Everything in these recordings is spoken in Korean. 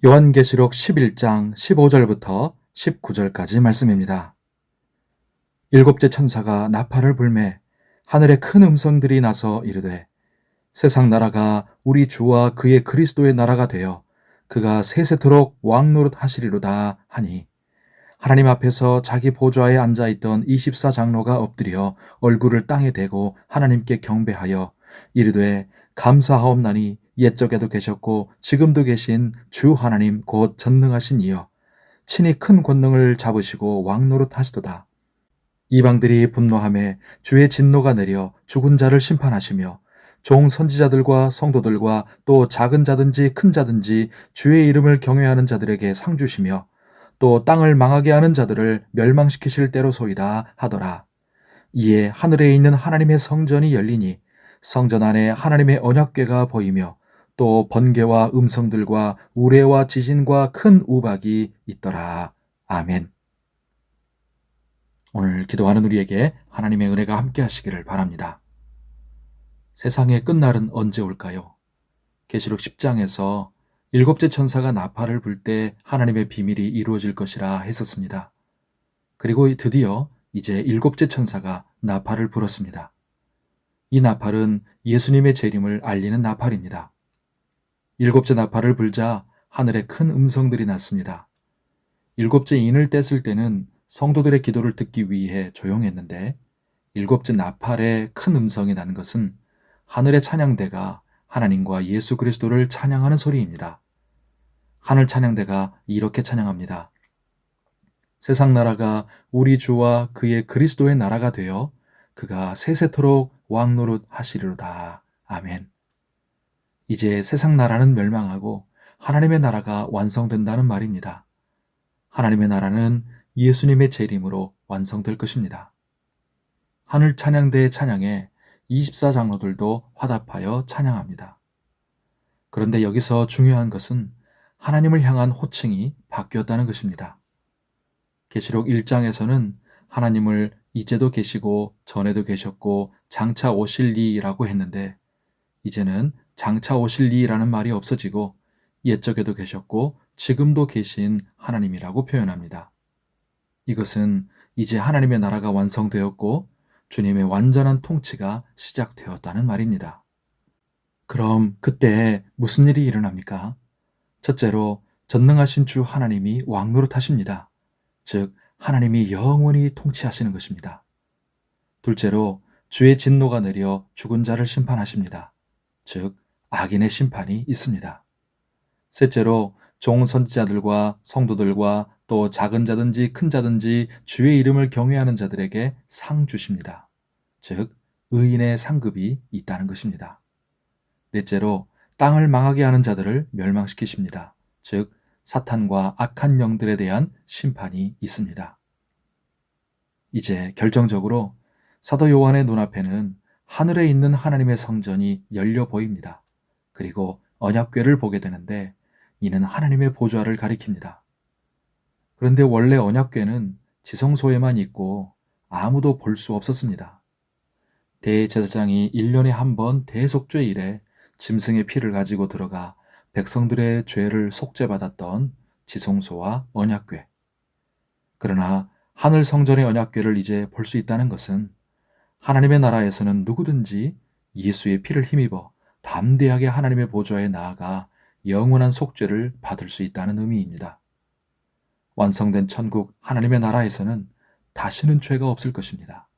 요한계시록 11장 15절부터 19절까지 말씀입니다. 일곱째 천사가 나팔을 불매 하늘에 큰 음성들이 나서 이르되 세상 나라가 우리 주와 그의 그리스도의 나라가 되어 그가 세세토록 왕노릇 하시리로다 하니 하나님 앞에서 자기 보좌에 앉아있던 24장로가 엎드려 얼굴을 땅에 대고 하나님께 경배하여 이르되 감사하옵나니 옛적에도 계셨고 지금도 계신 주 하나님 곧 전능하신 이여 친히 큰 권능을 잡으시고 왕노릇 하시도다. 이방들이 분노하며 주의 진노가 내려 죽은 자를 심판하시며 종 선지자들과 성도들과 또 작은 자든지 큰 자든지 주의 이름을 경외하는 자들에게 상 주시며 또 땅을 망하게 하는 자들을 멸망시키실 때로소이다 하더라. 이에 하늘에 있는 하나님의 성전이 열리니 성전 안에 하나님의 언약궤가 보이며 또 번개와 음성들과 우레와 지진과 큰 우박이 있더라. 아멘. 오늘 기도하는 우리에게 하나님의 은혜가 함께 하시기를 바랍니다. 세상의 끝날은 언제 올까요? 계시록 10장에서 일곱째 천사가 나팔을 불 때 하나님의 비밀이 이루어질 것이라 했었습니다. 그리고 드디어 이제 일곱째 천사가 나팔을 불었습니다. 이 나팔은 예수님의 재림을 알리는 나팔입니다. 일곱째 나팔을 불자 하늘에 큰 음성들이 났습니다. 일곱째 인을 뗐을 때는 성도들의 기도를 듣기 위해 조용했는데 일곱째 나팔에 큰 음성이 나는 것은 하늘의 찬양대가 하나님과 예수 그리스도를 찬양하는 소리입니다. 하늘 찬양대가 이렇게 찬양합니다. 세상 나라가 우리 주와 그의 그리스도의 나라가 되어 그가 세세토록 왕노릇 하시리로다. 아멘. 이제 세상 나라는 멸망하고 하나님의 나라가 완성된다는 말입니다. 하나님의 나라는 예수님의 재림으로 완성될 것입니다. 하늘 찬양대의 찬양에 24장로들도 화답하여 찬양합니다. 그런데 여기서 중요한 것은 하나님을 향한 호칭이 바뀌었다는 것입니다. 계시록 1장에서는 하나님을 이제도 계시고 전에도 계셨고 장차 오실 이라고 했는데 이제는 장차 오실 이라는 말이 없어지고 옛적에도 계셨고 지금도 계신 하나님이라고 표현합니다. 이것은 이제 하나님의 나라가 완성되었고 주님의 완전한 통치가 시작되었다는 말입니다. 그럼 그때 무슨 일이 일어납니까? 첫째로 전능하신 주 하나님이 왕노릇하십니다. 즉 하나님이 영원히 통치하시는 것입니다. 둘째로 주의 진노가 내려 죽은 자를 심판하십니다. 즉 악인의 심판이 있습니다. 셋째로 종 선지자들과 성도들과 또 작은 자든지 큰 자든지 주의 이름을 경외하는 자들에게 상 주십니다. 즉 의인의 상급이 있다는 것입니다. 넷째로 땅을 망하게 하는 자들을 멸망시키십니다. 즉 사탄과 악한 영들에 대한 심판이 있습니다. 이제 결정적으로 사도 요한의 눈앞에는 하늘에 있는 하나님의 성전이 열려 보입니다. 그리고 언약궤를 보게 되는데 이는 하나님의 보좌를 가리킵니다. 그런데 원래 언약궤는 지성소에만 있고 아무도 볼 수 없었습니다. 대제사장이 1년에 한 번 대속죄일에 짐승의 피를 가지고 들어가 백성들의 죄를 속죄받았던 지성소와 언약궤. 그러나 하늘 성전의 언약궤를 이제 볼 수 있다는 것은 하나님의 나라에서는 누구든지 예수의 피를 힘입어 담대하게 하나님의 보좌에 나아가 영원한 속죄를 받을 수 있다는 의미입니다. 완성된 천국 하나님의 나라에서는 다시는 죄가 없을 것입니다.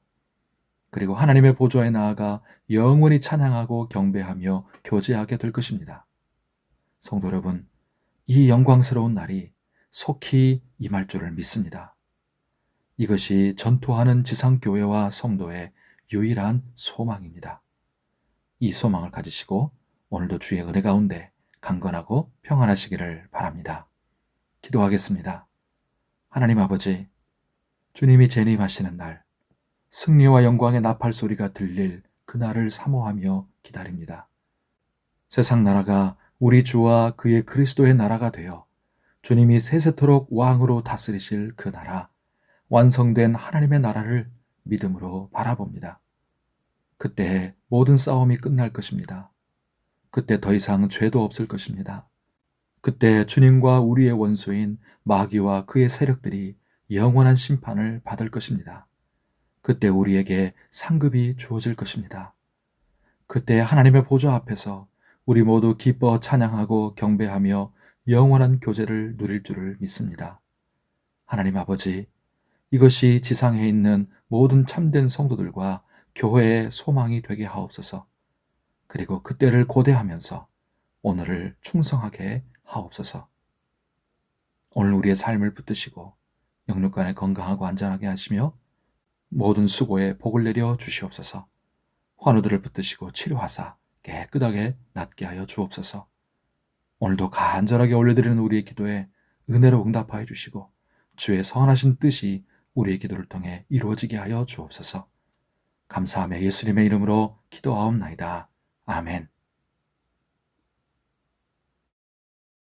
그리고 하나님의 보좌에 나아가 영원히 찬양하고 경배하며 교제하게 될 것입니다. 성도 여러분, 이 영광스러운 날이 속히 임할 줄을 믿습니다. 이것이 전토하는 지상교회와 성도의 유일한 소망입니다. 이 소망을 가지시고 오늘도 주의 은혜 가운데 강건하고 평안하시기를 바랍니다. 기도하겠습니다. 하나님 아버지, 주님이 재림하시는 날, 승리와 영광의 나팔 소리가 들릴 그날을 사모하며 기다립니다. 세상 나라가 우리 주와 그의 그리스도의 나라가 되어 주님이 세세토록 왕으로 다스리실 그 나라, 완성된 하나님의 나라를 믿음으로 바라봅니다. 그때 모든 싸움이 끝날 것입니다. 그때 더 이상 죄도 없을 것입니다. 그때 주님과 우리의 원수인 마귀와 그의 세력들이 영원한 심판을 받을 것입니다. 그때 우리에게 상급이 주어질 것입니다. 그때 하나님의 보좌 앞에서 우리 모두 기뻐 찬양하고 경배하며 영원한 교제를 누릴 줄을 믿습니다. 하나님 아버지, 이것이 지상에 있는 모든 참된 성도들과 교회의 소망이 되게 하옵소서. 그리고 그때를 고대하면서 오늘을 충성하게 하옵소서. 오늘 우리의 삶을 붙드시고 영육간에 건강하고 안전하게 하시며 모든 수고에 복을 내려 주시옵소서. 환우들을 붙드시고 치료하사 깨끗하게 낫게 하여 주옵소서. 오늘도 간절하게 올려드리는 우리의 기도에 은혜로 응답하여 주시고 주의 선하신 뜻이 우리의 기도를 통해 이루어지게 하여 주옵소서. 감사하며 예수님의 이름으로 기도하옵나이다. 아멘.